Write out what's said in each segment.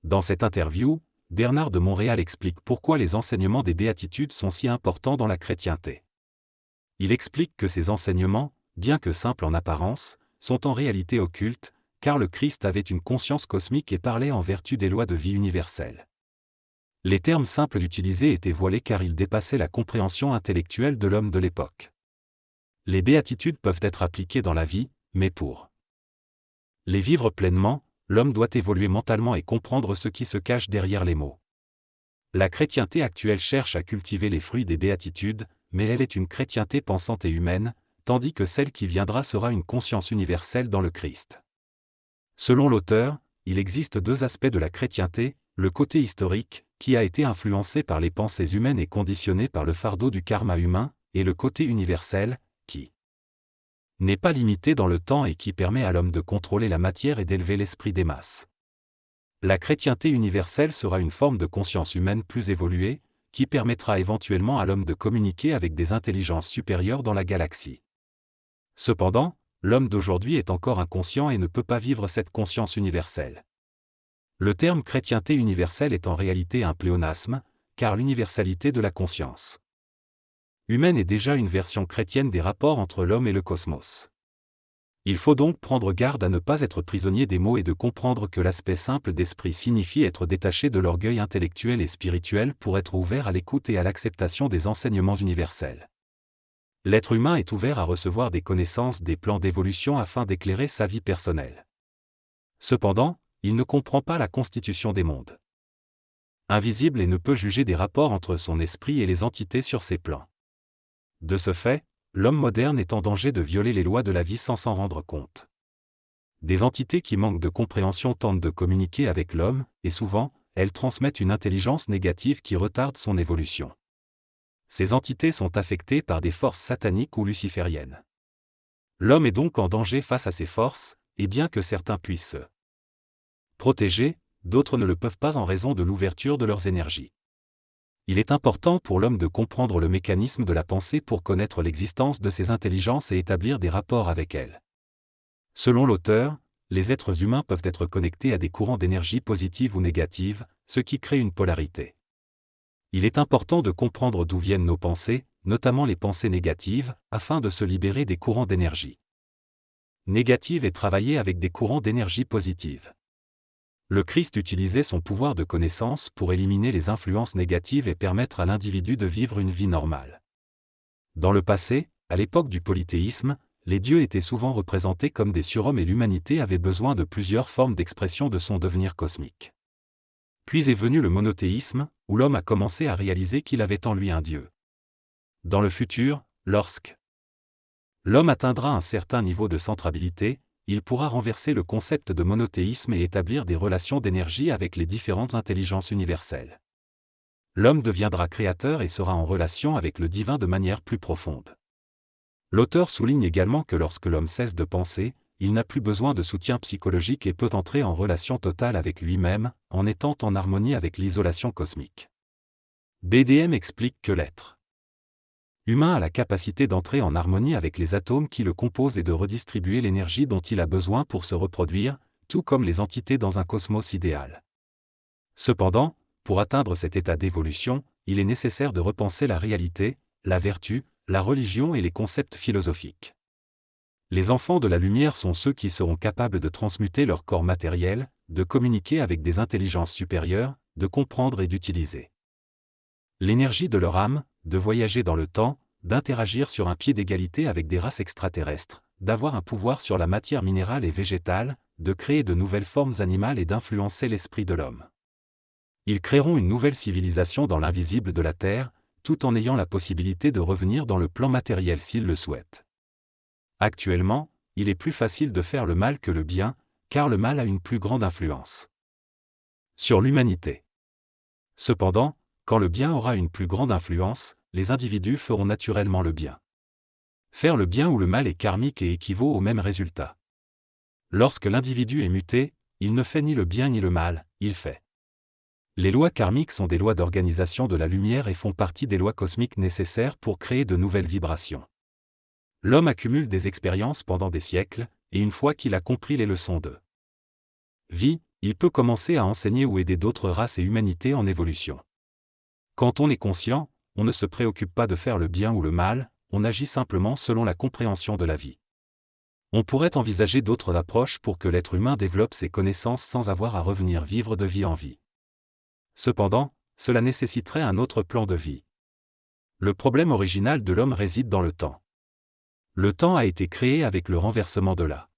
Dans cette interview, Bernard de Montréal explique pourquoi les enseignements des béatitudes sont si importants dans la chrétienté. Il explique que ces enseignements, bien que simples en apparence, sont en réalité occultes, car le Christ avait une conscience cosmique et parlait en vertu des lois de vie universelles. Les termes simples utilisés étaient voilés car ils dépassaient la compréhension intellectuelle de l'homme de l'époque. Les béatitudes peuvent être appliquées dans la vie, mais pour les vivre pleinement, l'homme doit évoluer mentalement et comprendre ce qui se cache derrière les mots. La chrétienté actuelle cherche à cultiver les fruits des béatitudes, mais elle est une chrétienté pensante et humaine, tandis que celle qui viendra sera une conscience universelle dans le Christ. Selon l'auteur, il existe deux aspects de la chrétienté, le côté historique, qui a été influencé par les pensées humaines et conditionné par le fardeau du karma humain, et le côté universel, qui n'est pas limité dans le temps et qui permet à l'homme de contrôler la matière et d'élever l'esprit des masses. La chrétienté universelle sera une forme de conscience humaine plus évoluée, qui permettra éventuellement à l'homme de communiquer avec des intelligences supérieures dans la galaxie. Cependant, l'homme d'aujourd'hui est encore inconscient et ne peut pas vivre cette conscience universelle. Le terme chrétienté universelle est en réalité un pléonasme, car l'universalité de la conscience humaine est déjà une version chrétienne des rapports entre l'homme et le cosmos. Il faut donc prendre garde à ne pas être prisonnier des mots et de comprendre que l'aspect simple d'esprit signifie être détaché de l'orgueil intellectuel et spirituel pour être ouvert à l'écoute et à l'acceptation des enseignements universels. L'être humain est ouvert à recevoir des connaissances des plans d'évolution afin d'éclairer sa vie personnelle. Cependant, il ne comprend pas la constitution des mondes invisibles et ne peut juger des rapports entre son esprit et les entités sur ces plans. De ce fait, l'homme moderne est en danger de violer les lois de la vie sans s'en rendre compte. Des entités qui manquent de compréhension tentent de communiquer avec l'homme, et souvent, elles transmettent une intelligence négative qui retarde son évolution. Ces entités sont affectées par des forces sataniques ou lucifériennes. L'homme est donc en danger face à ces forces, et bien que certains puissent se protéger, d'autres ne le peuvent pas en raison de l'ouverture de leurs énergies. Il est important pour l'homme de comprendre le mécanisme de la pensée pour connaître l'existence de ces intelligences et établir des rapports avec elles. Selon l'auteur, les êtres humains peuvent être connectés à des courants d'énergie positives ou négatives, ce qui crée une polarité. Il est important de comprendre d'où viennent nos pensées, notamment les pensées négatives, afin de se libérer des courants d'énergie négative et travailler avec des courants d'énergie positive. Le Christ utilisait son pouvoir de connaissance pour éliminer les influences négatives et permettre à l'individu de vivre une vie normale. Dans le passé, à l'époque du polythéisme, les dieux étaient souvent représentés comme des surhommes et l'humanité avait besoin de plusieurs formes d'expression de son devenir cosmique. Puis est venu le monothéisme, où l'homme a commencé à réaliser qu'il avait en lui un dieu. Dans le futur, lorsque l'homme atteindra un certain niveau de centrabilité, il pourra renverser le concept de monothéisme et établir des relations d'énergie avec les différentes intelligences universelles. L'homme deviendra créateur et sera en relation avec le divin de manière plus profonde. L'auteur souligne également que lorsque l'homme cesse de penser, il n'a plus besoin de soutien psychologique et peut entrer en relation totale avec lui-même, en étant en harmonie avec l'isolation cosmique. BDM explique que l'être humain a la capacité d'entrer en harmonie avec les atomes qui le composent et de redistribuer l'énergie dont il a besoin pour se reproduire, tout comme les entités dans un cosmos idéal. Cependant, pour atteindre cet état d'évolution, il est nécessaire de repenser la réalité, la vertu, la religion et les concepts philosophiques. Les enfants de la lumière sont ceux qui seront capables de transmuter leur corps matériel, de communiquer avec des intelligences supérieures, de comprendre et d'utiliser l'énergie de leur âme, de voyager dans le temps, d'interagir sur un pied d'égalité avec des races extraterrestres, d'avoir un pouvoir sur la matière minérale et végétale, de créer de nouvelles formes animales et d'influencer l'esprit de l'homme. Ils créeront une nouvelle civilisation dans l'invisible de la Terre, tout en ayant la possibilité de revenir dans le plan matériel s'ils le souhaitent. Actuellement, il est plus facile de faire le mal que le bien, car le mal a une plus grande influence sur l'humanité. Cependant, quand le bien aura une plus grande influence, les individus feront naturellement le bien. Faire le bien ou le mal est karmique et équivaut au même résultat. Lorsque l'individu est muté, il ne fait ni le bien ni le mal, il fait. Les lois karmiques sont des lois d'organisation de la lumière et font partie des lois cosmiques nécessaires pour créer de nouvelles vibrations. L'homme accumule des expériences pendant des siècles, et une fois qu'il a compris les leçons de vie, il peut commencer à enseigner ou aider d'autres races et humanités en évolution. Quand on est conscient, on ne se préoccupe pas de faire le bien ou le mal, on agit simplement selon la compréhension de la vie. On pourrait envisager d'autres approches pour que l'être humain développe ses connaissances sans avoir à revenir vivre de vie en vie. Cependant, cela nécessiterait un autre plan de vie. Le problème original de l'homme réside dans le temps. Le temps a été créé avec le renversement de la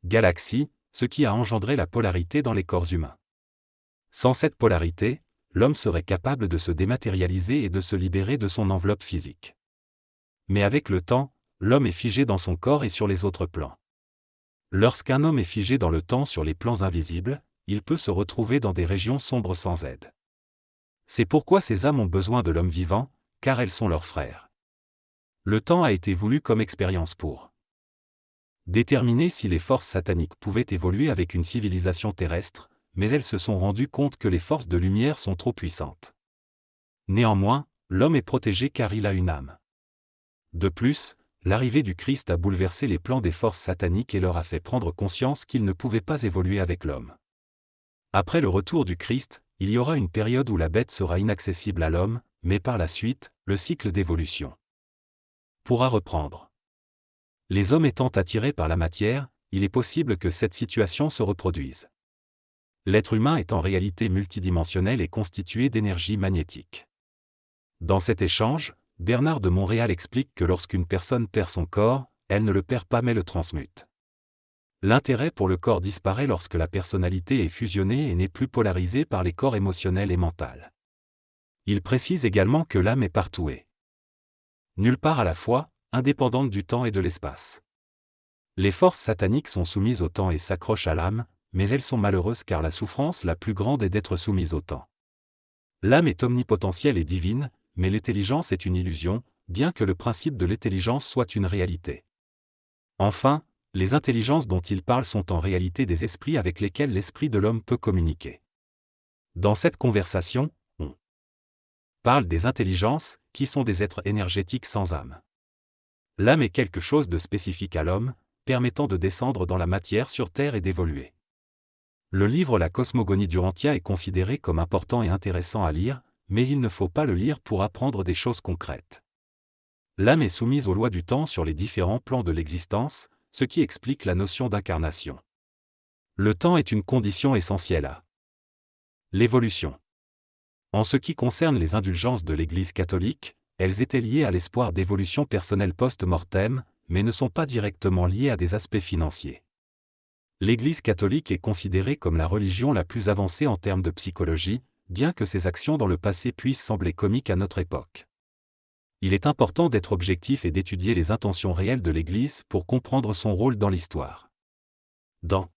galaxie, ce qui a engendré la polarité dans les corps humains. Sans cette polarité, l'homme serait capable de se dématérialiser et de se libérer de son enveloppe physique. Mais avec le temps, l'homme est figé dans son corps et sur les autres plans. Lorsqu'un homme est figé dans le temps sur les plans invisibles, il peut se retrouver dans des régions sombres sans aide. C'est pourquoi ces âmes ont besoin de l'homme vivant, car elles sont leurs frères. Le temps a été voulu comme expérience pour déterminer si les forces sataniques pouvaient évoluer avec une civilisation terrestre, mais elles se sont rendues compte que les forces de lumière sont trop puissantes. Néanmoins, l'homme est protégé car il a une âme. De plus, l'arrivée du Christ a bouleversé les plans des forces sataniques et leur a fait prendre conscience qu'ils ne pouvaient pas évoluer avec l'homme. Après le retour du Christ, il y aura une période où la bête sera inaccessible à l'homme, mais par la suite, le cycle d'évolution pourra reprendre. Les hommes étant attirés par la matière, il est possible que cette situation se reproduise. L'être humain est en réalité multidimensionnel et constitué d'énergie magnétique. Dans cet échange, Bernard de Montréal explique que lorsqu'une personne perd son corps, elle ne le perd pas mais le transmute. L'intérêt pour le corps disparaît lorsque la personnalité est fusionnée et n'est plus polarisée par les corps émotionnels et mentaux. Il précise également que l'âme est partout et nulle part à la fois, indépendante du temps et de l'espace. Les forces sataniques sont soumises au temps et s'accrochent à l'âme, mais elles sont malheureuses car la souffrance la plus grande est d'être soumise au temps. L'âme est omnipotentielle et divine, mais l'intelligence est une illusion, bien que le principe de l'intelligence soit une réalité. Enfin, les intelligences dont il parle sont en réalité des esprits avec lesquels l'esprit de l'homme peut communiquer. Dans cette conversation, on parle des intelligences, qui sont des êtres énergétiques sans âme. L'âme est quelque chose de spécifique à l'homme, permettant de descendre dans la matière sur Terre et d'évoluer. Le livre La cosmogonie d'Urantia est considéré comme important et intéressant à lire, mais il ne faut pas le lire pour apprendre des choses concrètes. L'âme est soumise aux lois du temps sur les différents plans de l'existence, ce qui explique la notion d'incarnation. Le temps est une condition essentielle à l'évolution. En ce qui concerne les indulgences de l'Église catholique, elles étaient liées à l'espoir d'évolution personnelle post-mortem, mais ne sont pas directement liées à des aspects financiers. L'Église catholique est considérée comme la religion la plus avancée en termes de psychologie, bien que ses actions dans le passé puissent sembler comiques à notre époque. Il est important d'être objectif et d'étudier les intentions réelles de l'Église pour comprendre son rôle dans l'histoire. Dans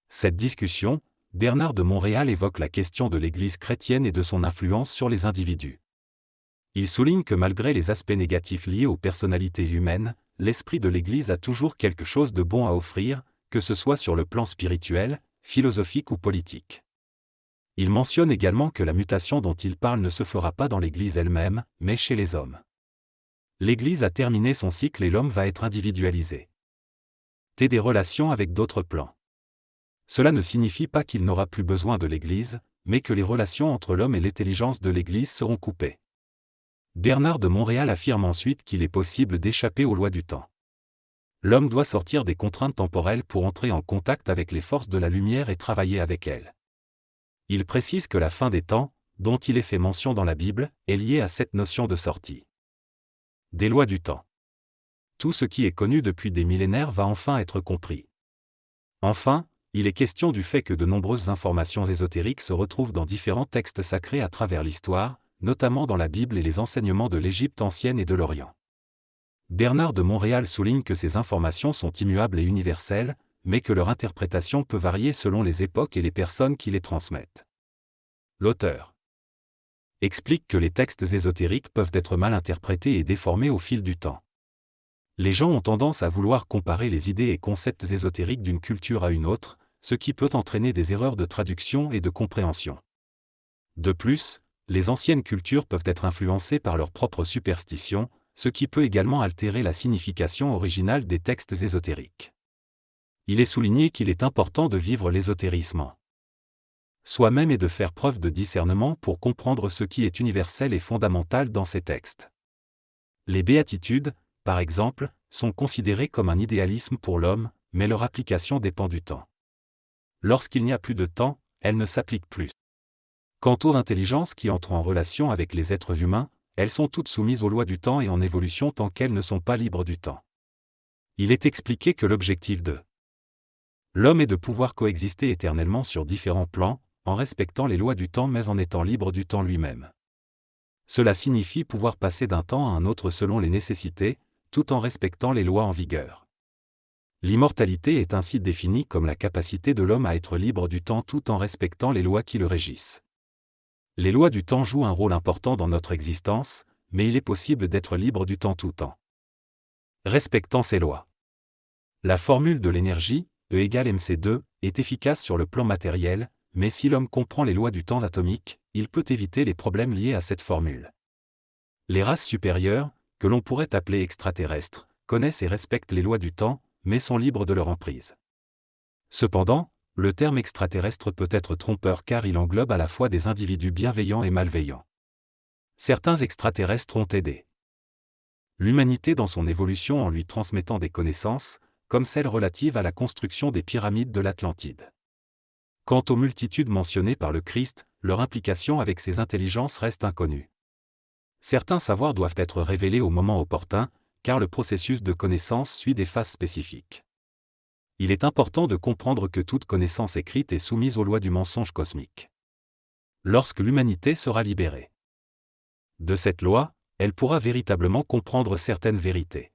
cette discussion, Bernard de Montréal évoque la question de l'Église chrétienne et de son influence sur les individus. Il souligne que malgré les aspects négatifs liés aux personnalités humaines, l'esprit de l'Église a toujours quelque chose de bon à offrir, que ce soit sur le plan spirituel, philosophique ou politique. Il mentionne également que la mutation dont il parle ne se fera pas dans l'Église elle-même, mais chez les hommes. L'Église a terminé son cycle et l'homme va être individualisé. Des relations avec d'autres plans. Cela ne signifie pas qu'il n'aura plus besoin de l'Église, mais que les relations entre l'homme et l'intelligence de l'Église seront coupées. Bernard de Montréal affirme ensuite qu'il est possible d'échapper aux lois du temps. L'homme doit sortir des contraintes temporelles pour entrer en contact avec les forces de la lumière et travailler avec elles. Il précise que la fin des temps, dont il est fait mention dans la Bible, est liée à cette notion de sortie des lois du temps. Tout ce qui est connu depuis des millénaires va enfin être compris. Enfin, il est question du fait que de nombreuses informations ésotériques se retrouvent dans différents textes sacrés à travers l'histoire, notamment dans la Bible et les enseignements de l'Égypte ancienne et de l'Orient. Bernard de Montréal souligne que ces informations sont immuables et universelles, mais que leur interprétation peut varier selon les époques et les personnes qui les transmettent. L'auteur explique que les textes ésotériques peuvent être mal interprétés et déformés au fil du temps. Les gens ont tendance à vouloir comparer les idées et concepts ésotériques d'une culture à une autre, ce qui peut entraîner des erreurs de traduction et de compréhension. De plus, les anciennes cultures peuvent être influencées par leurs propres superstitions, ce qui peut également altérer la signification originale des textes ésotériques. Il est souligné qu'il est important de vivre l'ésotérisme en soi-même et de faire preuve de discernement pour comprendre ce qui est universel et fondamental dans ces textes. Les béatitudes, par exemple, sont considérées comme un idéalisme pour l'homme, mais leur application dépend du temps. Lorsqu'il n'y a plus de temps, elles ne s'appliquent plus. Quant aux intelligences qui entrent en relation avec les êtres humains, elles sont toutes soumises aux lois du temps et en évolution tant qu'elles ne sont pas libres du temps. Il est expliqué que l'objectif de l'homme est de pouvoir coexister éternellement sur différents plans, en respectant les lois du temps mais en étant libre du temps lui-même. Cela signifie pouvoir passer d'un temps à un autre selon les nécessités, tout en respectant les lois en vigueur. L'immortalité est ainsi définie comme la capacité de l'homme à être libre du temps tout en respectant les lois qui le régissent. Les lois du temps jouent un rôle important dans notre existence, mais il est possible d'être libre du temps tout en respectant ces lois. La formule de l'énergie, E égale mc2, est efficace sur le plan matériel, mais si l'homme comprend les lois du temps atomique, il peut éviter les problèmes liés à cette formule. Les races supérieures, que l'on pourrait appeler extraterrestres, connaissent et respectent les lois du temps, mais sont libres de leur emprise. Cependant, le terme extraterrestre peut être trompeur car il englobe à la fois des individus bienveillants et malveillants. Certains extraterrestres ont aidé l'humanité dans son évolution en lui transmettant des connaissances, comme celles relatives à la construction des pyramides de l'Atlantide. Quant aux multitudes mentionnées par le Christ, leur implication avec ces intelligences reste inconnue. Certains savoirs doivent être révélés au moment opportun, car le processus de connaissance suit des phases spécifiques. Il est important de comprendre que toute connaissance écrite est soumise aux lois du mensonge cosmique. Lorsque l'humanité sera libérée de cette loi, elle pourra véritablement comprendre certaines vérités.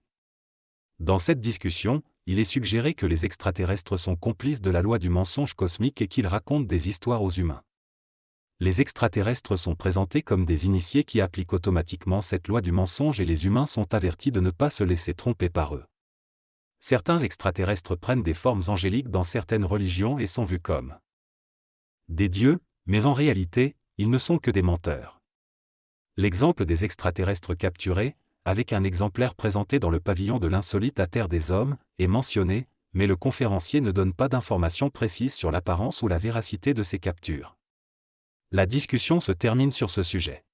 Dans cette discussion, il est suggéré que les extraterrestres sont complices de la loi du mensonge cosmique et qu'ils racontent des histoires aux humains. Les extraterrestres sont présentés comme des initiés qui appliquent automatiquement cette loi du mensonge et les humains sont avertis de ne pas se laisser tromper par eux. Certains extraterrestres prennent des formes angéliques dans certaines religions et sont vus comme des dieux, mais en réalité, ils ne sont que des menteurs. L'exemple des extraterrestres capturés, avec un exemplaire présenté dans le pavillon de l'insolite à Terre des Hommes, est mentionné, mais le conférencier ne donne pas d'informations précises sur l'apparence ou la véracité de ces captures. La discussion se termine sur ce sujet.